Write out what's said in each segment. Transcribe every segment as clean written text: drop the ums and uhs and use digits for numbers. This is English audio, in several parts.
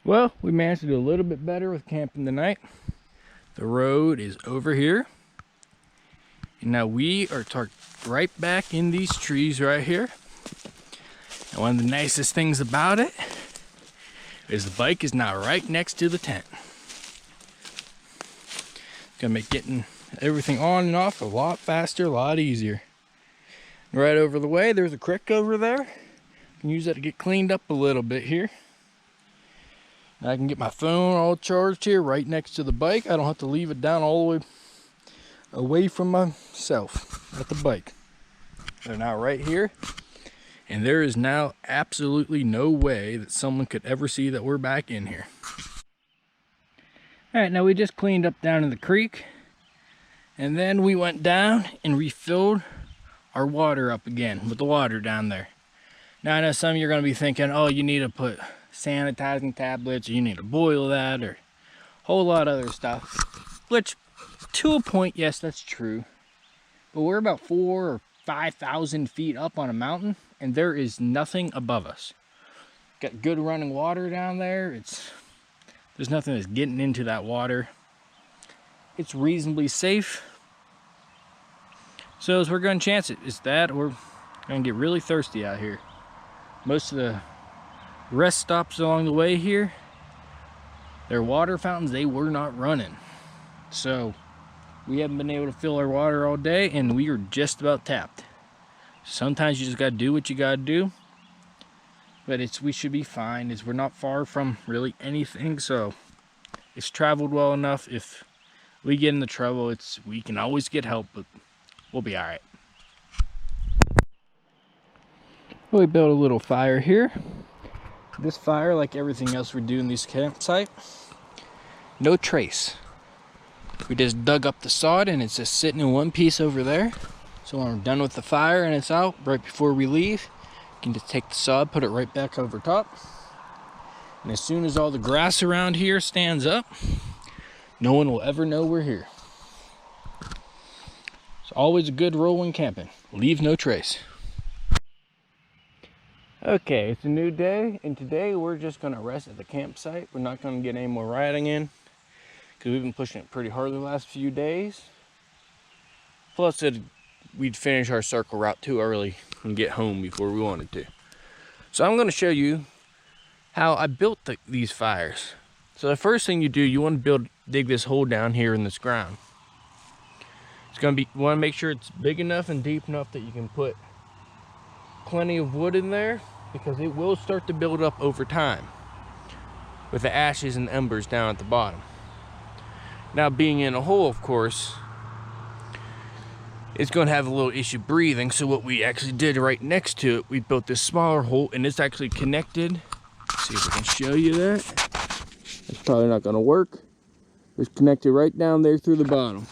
Well, we managed to do a little bit better with camping tonight. The road is over here. And now we are tucked right back in these trees right here. And one of the nicest things about it is the bike is now right next to the tent. It's gonna make getting everything on and off a lot faster, a lot easier. Right over the way, there's a creek over there. I can use that to get cleaned up a little bit here. I can get my phone all charged here right next to the bike. I don't have to leave it down all the way away from myself at the bike. They're now right here, and there is now absolutely no way that someone could ever see that we're back in here. All right, now we just cleaned up down in the creek, and then we went down and refilled our water up again with the water down there. Now I know some of you are going to be thinking, oh, you need to put sanitizing tablets, or you need to boil that, or a whole lot of other stuff, which to a point, yes, that's true, but we're about 4,000 or 5,000 feet up on a mountain, and there is nothing above us. Got good running water down there. There's nothing that's getting into that water. It's reasonably safe, so as we're going to chance it, it's that, or we're going to get really thirsty out here. Most of the rest stops along the way here, their water fountains, they were not running, so we haven't been able to fill our water all day, and we are just about tapped. Sometimes you just got to do what you got to do, but we should be fine, as we're not far from really anything, so it's traveled well enough. If we get into trouble, we can always get help, but we'll be all right. Well, we built a little fire here. This fire, like everything else we do in this campsite, no trace. We just dug up the sod and it's just sitting in one piece over there. So when we're done with the fire and it's out, right before we leave, you can just take the sod, put it right back over top. And as soon as all the grass around here stands up, no one will ever know we're here. It's always a good rule when camping. Leave no trace. Okay, it's a new day, and today we're just gonna rest at the campsite. We're not gonna get any more riding in, because we've been pushing it pretty hard the last few days. Plus, we'd finish our circle route too early and get home before we wanted to. So I'm gonna show you how I built these fires. So the first thing you do, you want to dig this hole down here in this ground. You want to make sure it's big enough and deep enough that you can put plenty of wood in there, because it will start to build up over time with the ashes and embers down at the bottom. Now, being in a hole, of course, it's going to have a little issue breathing, so what we actually did right next to it, we built this smaller hole, and it's actually connected. Let's see if I can show you that. It's probably not going to work. It's connected right down there through the bottom.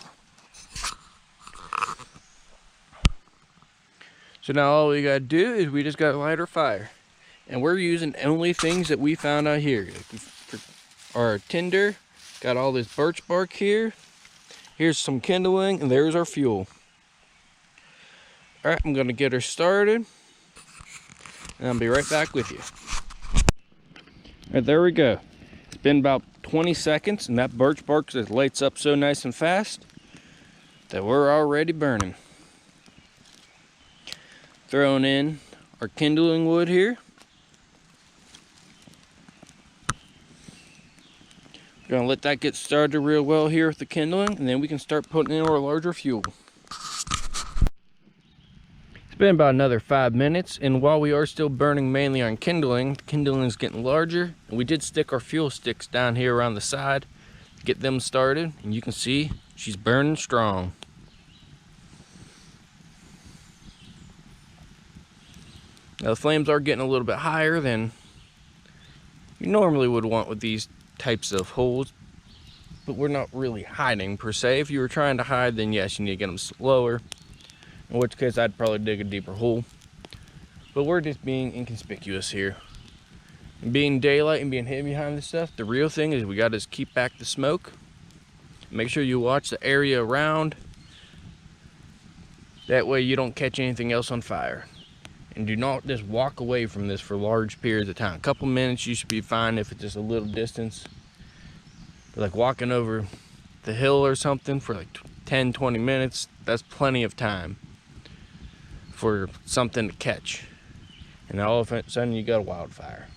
So now all we gotta do is we just gotta light our fire. And we're using only things that we found out here. For our tinder, got all this birch bark here. Here's some kindling, and there's our fuel. All right, I'm gonna get her started, and I'll be right back with you. All right, there we go. It's been about 20 seconds, and that birch bark just lights up so nice and fast that we're already burning. Throwing in our kindling wood here. We're gonna let that get started real well here with the kindling, and then we can start putting in our larger fuel. It's been about another 5 minutes, and while we are still burning mainly on kindling, the kindling is getting larger, and we did stick our fuel sticks down here around the side to get them started, and you can see she's burning strong. Now the flames are getting a little bit higher than you normally would want with these types of holes, but we're not really hiding per se. If you were trying to hide, then yes, you need to get them slower, in which case I'd probably dig a deeper hole. But we're just being inconspicuous here. And being daylight and being hidden behind this stuff, the real thing is we gotta just keep back the smoke. Make sure you watch the area around. That way you don't catch anything else on fire. And do not just walk away from this for large periods of time. A couple minutes you should be fine if it's just a little distance. But like walking over the hill or something for like 10-20 minutes, that's plenty of time for something to catch. And all of a sudden you got a wildfire.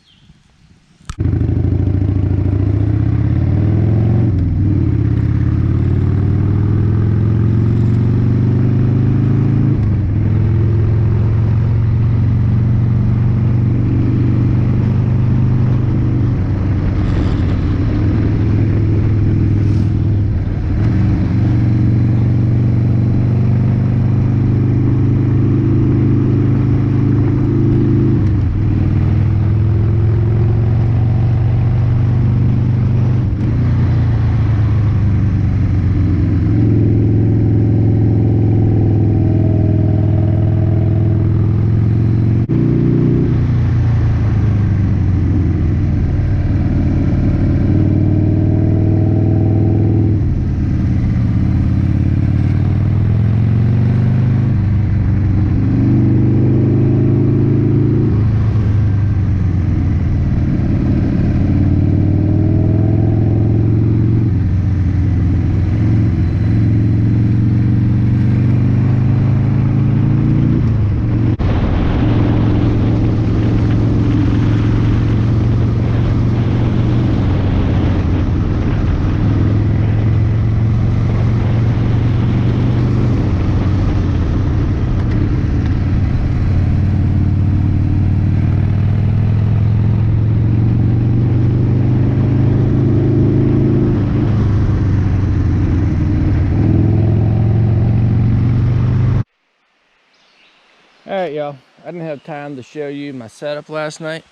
Alright y'all, I didn't have time to show you my setup last night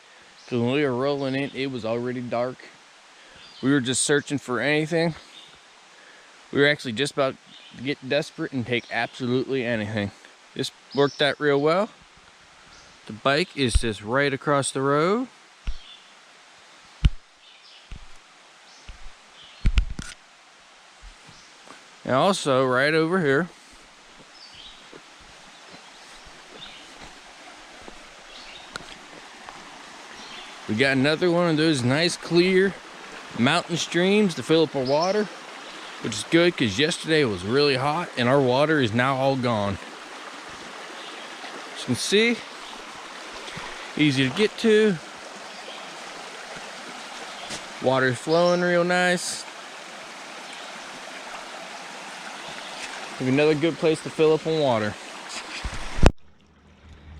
because when we were rolling in, it was already dark. We were just searching for anything. We were actually just about to get desperate and take absolutely anything. This worked out real well. The bike is just right across the road. And also right over here, we got another one of those nice clear mountain streams to fill up our water, which is good because yesterday it was really hot and our water is now all gone. As you can see, easy to get to. Water's flowing real nice. Another good place to fill up on water.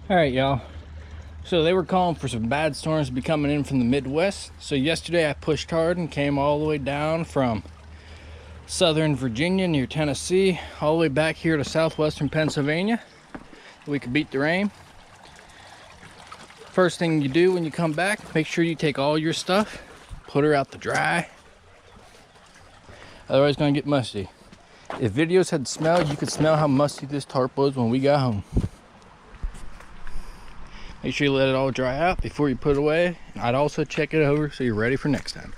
All right, y'all. So they were calling for some bad storms to be coming in from the Midwest. So yesterday I pushed hard and came all the way down from southern Virginia near Tennessee, all the way back here to southwestern Pennsylvania. We could beat the rain. First thing you do when you come back, make sure you take all your stuff, put her out to dry. Otherwise it's gonna get musty. If videos had smell, you could smell how musty this tarp was when we got home. Make sure you let it all dry out before you put it away. I'd also check it over so you're ready for next time.